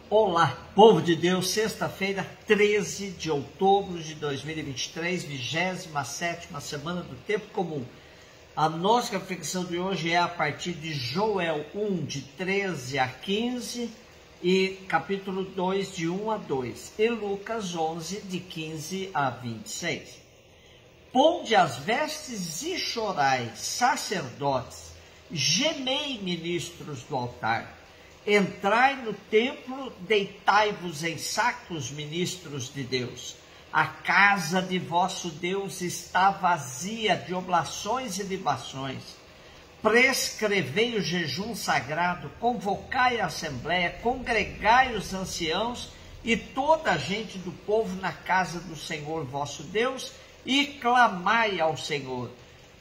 Olá, povo de Deus, sexta-feira, 13 de outubro de 2023, 27ª semana do Tempo Comum. A nossa reflexão de hoje é a partir de Joel 1, de 13 a 15, e capítulo 2, de 1 a 2, e Lucas 11, de 15 a 26. Ponde as vestes e chorai, sacerdotes, gemei, ministros do altar. Entrai no templo, deitai-vos em sacos, ministros de Deus. A casa de vosso Deus está vazia de oblações e libações. Prescrevei o jejum sagrado, convocai a assembleia, congregai os anciãos e toda a gente do povo na casa do Senhor vosso Deus, e clamai ao Senhor.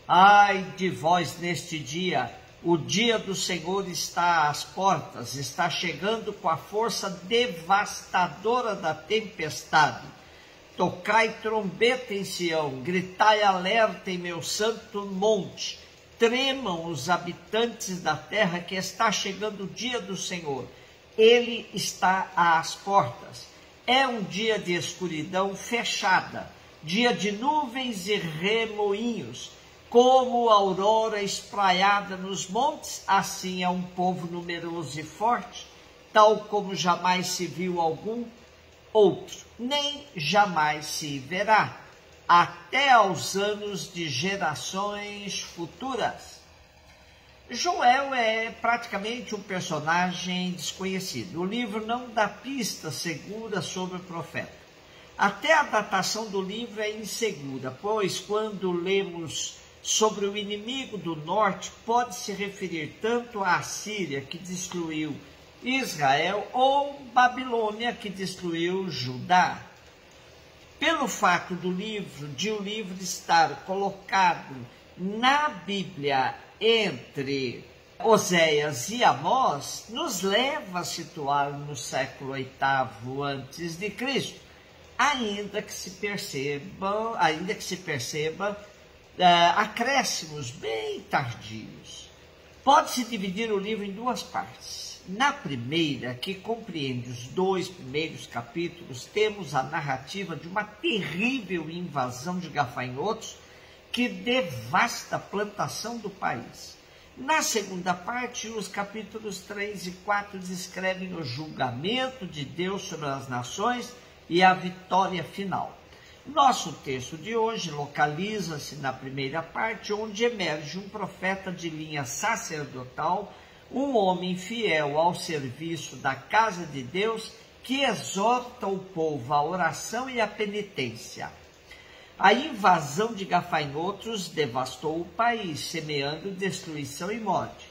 Ai de vós neste dia! O dia do Senhor está às portas, está chegando com a força devastadora da tempestade. Tocai trombeta em Sião, gritai alerta em meu santo monte. Tremam os habitantes da terra, que está chegando o dia do Senhor. Ele está às portas. É um dia de escuridão fechada, dia de nuvens e remoinhos. Como a aurora espraiada nos montes, assim é um povo numeroso e forte, tal como jamais se viu algum outro, nem jamais se verá, até aos anos de gerações futuras. Joel é praticamente um personagem desconhecido. O livro não dá pista segura sobre o profeta. Até a datação do livro é insegura, pois quando lemos sobre o inimigo do norte, pode se referir tanto à Assíria, que destruiu Israel, ou Babilônia, que destruiu Judá. Pelo fato de o livro estar colocado na Bíblia entre Oséias e Amós, nos leva a situá-lo no século VIII antes de Cristo, ainda que se perceba acréscimos bem tardios. Pode-se dividir o livro em duas partes. Na primeira, que compreende os 2 primeiros capítulos, temos a narrativa de uma terrível invasão de gafanhotos que devasta a plantação do país. Na segunda parte, os capítulos 3 e 4 descrevem o julgamento de Deus sobre as nações e a vitória final. Nosso texto de hoje localiza-se na primeira parte, onde emerge um profeta de linha sacerdotal, um homem fiel ao serviço da casa de Deus, que exorta o povo à oração e à penitência. A invasão de gafanhotos devastou o país, semeando destruição e morte.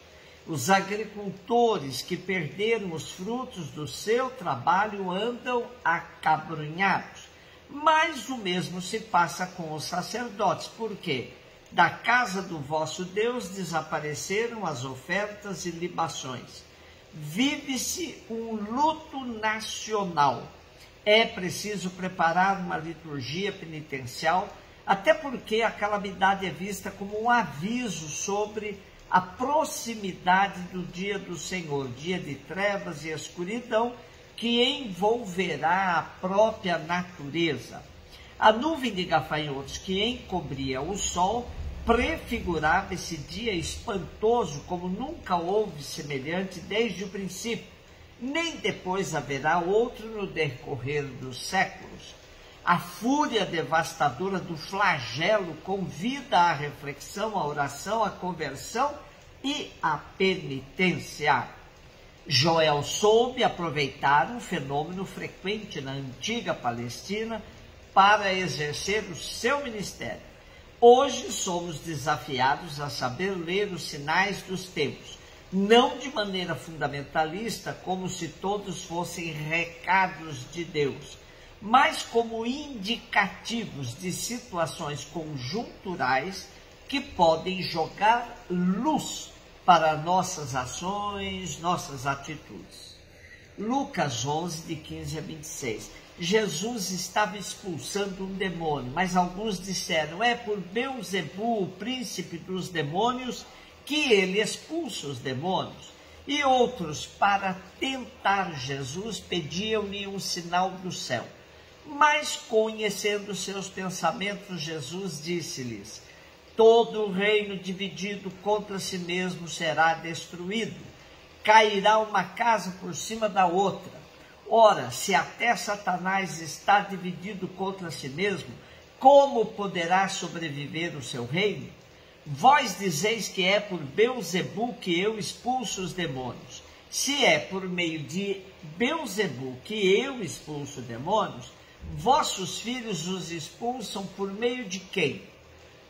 Os agricultores que perderam os frutos do seu trabalho andam acabrunhados. Mas o mesmo se passa com os sacerdotes, porque da casa do vosso Deus desapareceram as ofertas e libações. Vive-se um luto nacional. É preciso preparar uma liturgia penitencial, até porque a calamidade é vista como um aviso sobre a proximidade do dia do Senhor, dia de trevas e escuridão, que envolverá a própria natureza. A nuvem de gafanhotos que encobria o sol prefigurava esse dia espantoso, como nunca houve semelhante desde o princípio, nem depois haverá outro no decorrer dos séculos. A fúria devastadora do flagelo convida à reflexão, à oração, à conversão e à penitência. Joel soube aproveitar um fenômeno frequente na antiga Palestina para exercer o seu ministério. Hoje somos desafiados a saber ler os sinais dos tempos, não de maneira fundamentalista, como se todos fossem recados de Deus, mas como indicativos de situações conjunturais que podem jogar luz para nossas ações, nossas atitudes. Lucas 11, de 15 a 26. Jesus estava expulsando um demônio, mas alguns disseram, é por Beelzebu, o príncipe dos demônios, que ele expulsa os demônios. E outros, para tentar Jesus, pediam-lhe um sinal do céu. Mas, conhecendo seus pensamentos, Jesus disse-lhes: todo reino dividido contra si mesmo será destruído. Cairá uma casa por cima da outra. Ora, se até Satanás está dividido contra si mesmo, como poderá sobreviver o seu reino? Vós dizeis que é por Beelzebu que eu expulso os demônios. Se é por meio de Beelzebu que eu expulso demônios, vossos filhos os expulsam por meio de quem?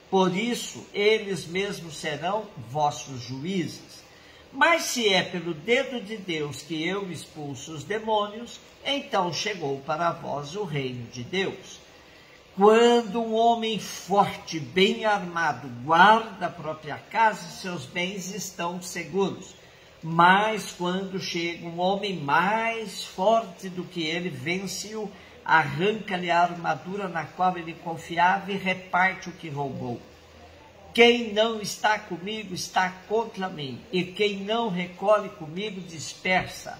Por isso, eles mesmos serão vossos juízes. Mas se é pelo dedo de Deus que eu expulso os demônios, então chegou para vós o reino de Deus. Quando um homem forte, bem armado, guarda a própria casa, seus bens estão seguros. Mas quando chega um homem mais forte do que ele, vence-o, arranca-lhe a armadura na qual ele confiava e reparte o que roubou. Quem não está comigo está contra mim, e quem não recolhe comigo dispersa.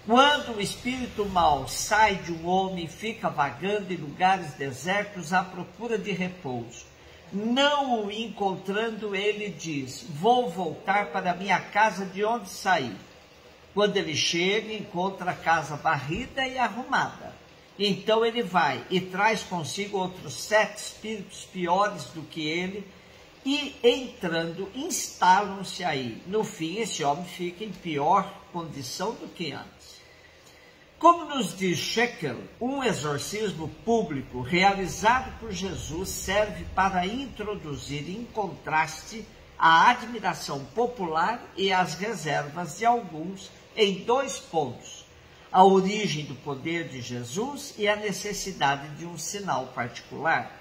Quando o espírito mau sai de um homem e fica vagando em lugares desertos à procura de repouso, não o encontrando, ele diz: vou voltar para a minha casa de onde saí. Quando ele chega, encontra a casa varrida e arrumada. Então ele vai e traz consigo outros 7 espíritos piores do que ele, e entrando, instalam-se aí. No fim, esse homem fica em pior condição do que antes. Como nos diz Shekel, um exorcismo público realizado por Jesus serve para introduzir em contraste a admiração popular e as reservas de alguns em 2 pontos: a origem do poder de Jesus e a necessidade de um sinal particular.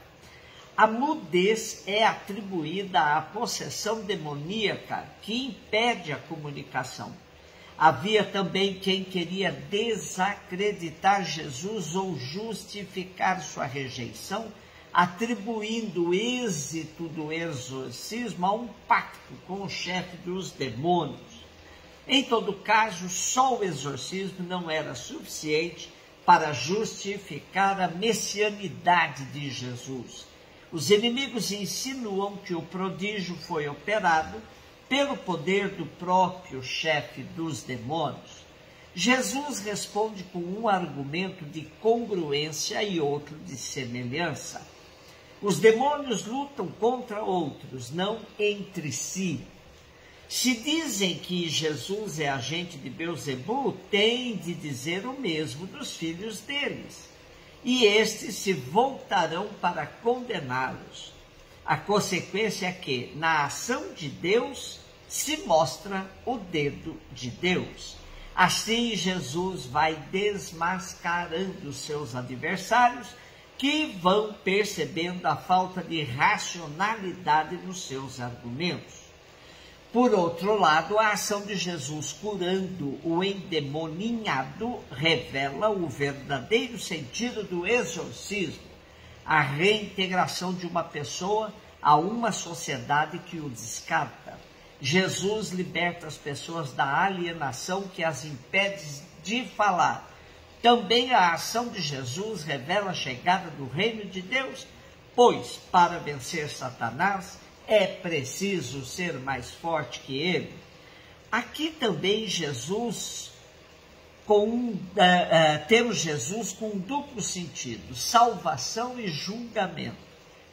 A mudez é atribuída à possessão demoníaca que impede a comunicação. Havia também quem queria desacreditar Jesus ou justificar sua rejeição, atribuindo o êxito do exorcismo a um pacto com o chefe dos demônios. Em todo caso, só o exorcismo não era suficiente para justificar a messianidade de Jesus. Os inimigos insinuam que o prodígio foi operado pelo poder do próprio chefe dos demônios. Jesus responde com um argumento de congruência e outro de semelhança. Os demônios lutam contra outros, não entre si. Se dizem que Jesus é agente de Beelzebu, têm de dizer o mesmo dos filhos deles, e estes se voltarão para condená-los. A consequência é que, na ação de Deus, se mostra o dedo de Deus. Assim, Jesus vai desmascarando seus adversários, que vão percebendo a falta de racionalidade nos seus argumentos. Por outro lado, a ação de Jesus curando o endemoninhado revela o verdadeiro sentido do exorcismo: a reintegração de uma pessoa a uma sociedade que o descarta. Jesus liberta as pessoas da alienação que as impede de falar. Também a ação de Jesus revela a chegada do reino de Deus, pois, para vencer Satanás, é preciso ser mais forte que ele. Aqui também temos Jesus com um duplo sentido: salvação e julgamento.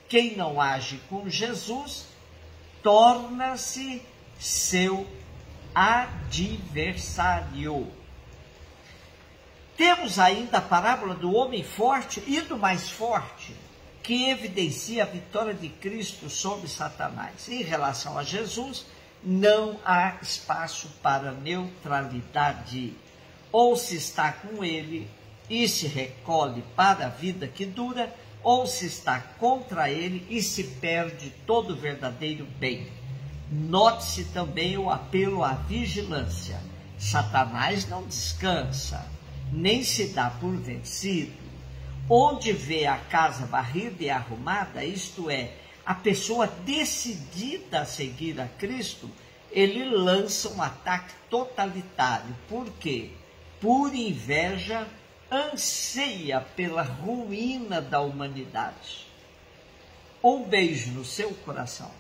Quem não age com Jesus torna-se seu adversário. Temos ainda a parábola do homem forte e do mais forte, que evidencia a vitória de Cristo sobre Satanás. Em relação a Jesus, não há espaço para neutralidade. Ou se está com ele e se recolhe para a vida que dura, ou se está contra ele e se perde todo o verdadeiro bem. Note-se também o apelo à vigilância. Satanás não descansa, nem se dá por vencido. Onde vê a casa varrida e arrumada, isto é, a pessoa decidida a seguir a Cristo, ele lança um ataque totalitário. Por quê? Por inveja, anseia pela ruína da humanidade. Um beijo no seu coração.